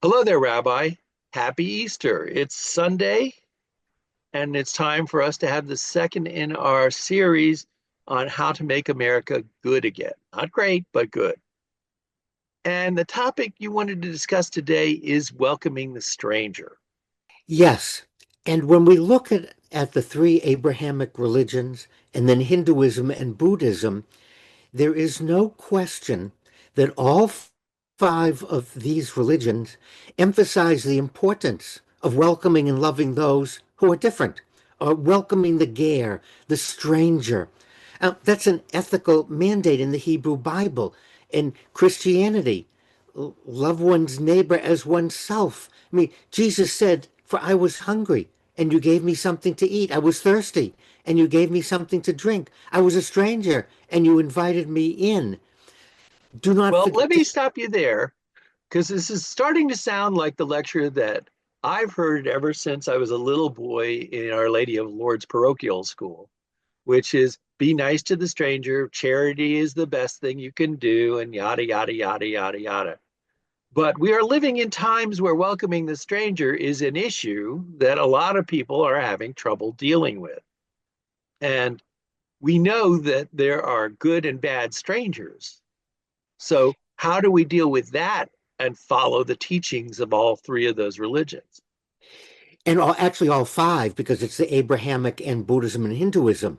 Hello there, Rabbi. Happy Easter. It's Sunday, and it's time for us to have the second in our series on how to make America good again. Not great, but good. And the topic you wanted to discuss today is welcoming the stranger. Yes. And when we look at the three Abrahamic religions and then Hinduism and Buddhism, there is no question that all five of these religions emphasize the importance of welcoming and loving those who are different, or welcoming the ger, the stranger. That's an ethical mandate in the Hebrew Bible. In Christianity, love one's neighbor as oneself. I mean, Jesus said, "For I was hungry, and you gave me something to eat. I was thirsty, and you gave me something to drink. I was a stranger, and you invited me in." Do not Well, let forget to. me stop you there because this is starting to sound like the lecture that I've heard ever since I was a little boy in Our Lady of Lourdes parochial school, which is be nice to the stranger. Charity is the best thing you can do, and yada, yada, yada, yada, yada. But we are living in times where welcoming the stranger is an issue that a lot of people are having trouble dealing with. And we know that there are good and bad strangers. So, how do we deal with that and follow the teachings of all three of those religions? And actually all five, because it's the Abrahamic and Buddhism and Hinduism,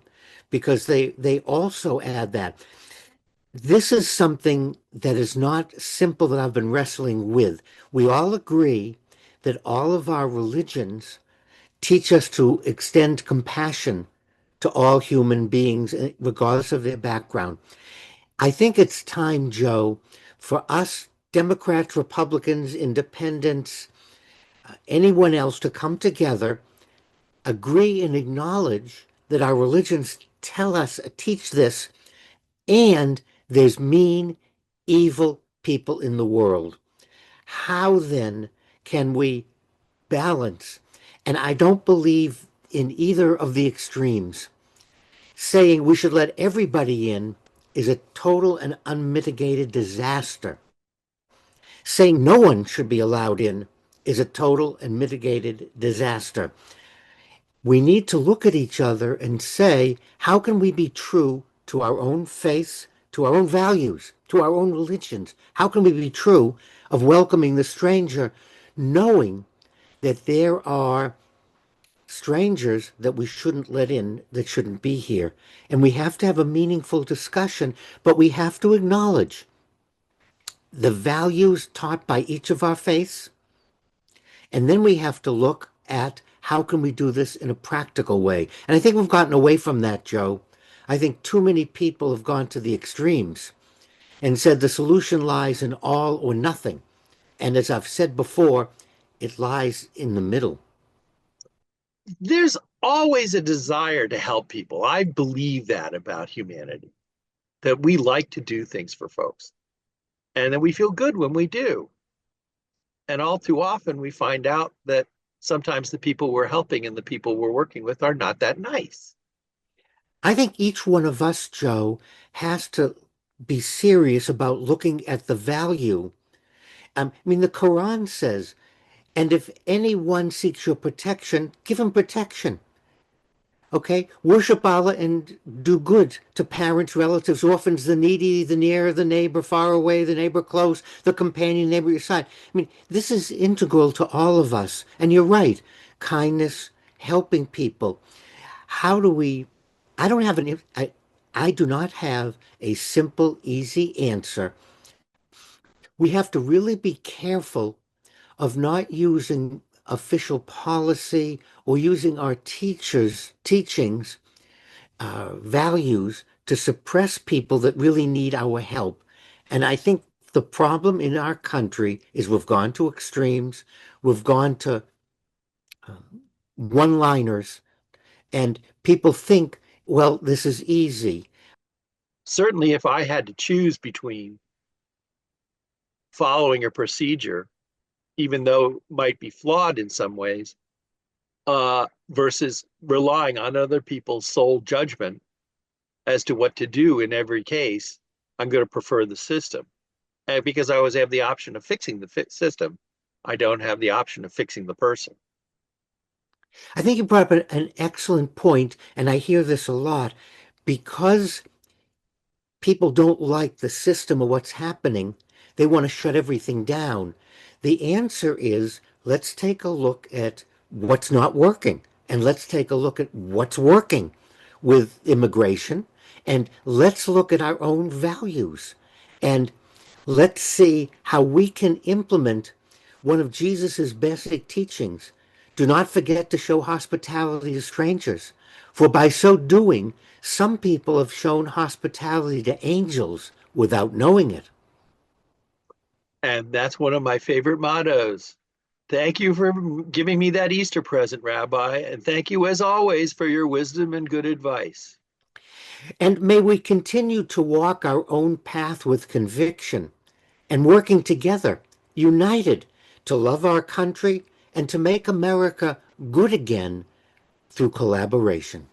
because they also add that. This is something that is not simple that I've been wrestling with. We all agree that all of our religions teach us to extend compassion to all human beings, regardless of their background. I think it's time, Joe, for us Democrats, Republicans, Independents, anyone else to come together, agree, and acknowledge that our religions teach this, and there's mean, evil people in the world. How then can we balance? And I don't believe in either of the extremes. Saying we should let everybody in is a total and unmitigated disaster. Saying no one should be allowed in is a total and mitigated disaster. We need to look at each other and say, how can we be true to our own faiths, to our own values, to our own religions? How can we be true of welcoming the stranger, knowing that there are strangers that we shouldn't let in, that shouldn't be here? And we have to have a meaningful discussion, but we have to acknowledge the values taught by each of our faiths, and then we have to look at how can we do this in a practical way. And I think we've gotten away from that, Joe. I think too many people have gone to the extremes and said the solution lies in all or nothing. And as I've said before, it lies in the middle. There's always a desire to help people. I believe that about humanity, that we like to do things for folks and that we feel good when we do. And all too often, we find out that sometimes the people we're helping and the people we're working with are not that nice. I think each one of us, Joe, has to be serious about looking at the value. I mean, the Quran says, and if anyone seeks your protection, give him protection. Okay? Worship Allah and do good to parents, relatives, orphans, the needy, the near, the neighbor far away, the neighbor close, the companion, neighbor at your side. I mean, this is integral to all of us. And you're right. Kindness, helping people. How do we? I don't have an. I do not have a simple, easy answer. We have to really be careful of not using official policy or using our teachers' teachings, values to suppress people that really need our help. And I think the problem in our country is we've gone to extremes, we've gone to one-liners, and people think, well, this is easy. Certainly, if I had to choose between following a procedure, even though it might be flawed in some ways, versus relying on other people's sole judgment as to what to do in every case, I'm going to prefer the system. And because I always have the option of fixing the system I don't have the option of fixing the person. I think you brought up an excellent point, and I hear this a lot because people don't like the system of what's happening. They want to shut everything down. The answer is let's take a look at what's not working and let's take a look at what's working with immigration and let's look at our own values and let's see how we can implement one of Jesus's basic teachings. Do not forget to show hospitality to strangers, for by so doing, some people have shown hospitality to angels without knowing it. And that's one of my favorite mottos. Thank you for giving me that Easter present, Rabbi. And thank you, as always, for your wisdom and good advice. And may we continue to walk our own path with conviction and working together, united, to love our country and to make America good again through collaboration.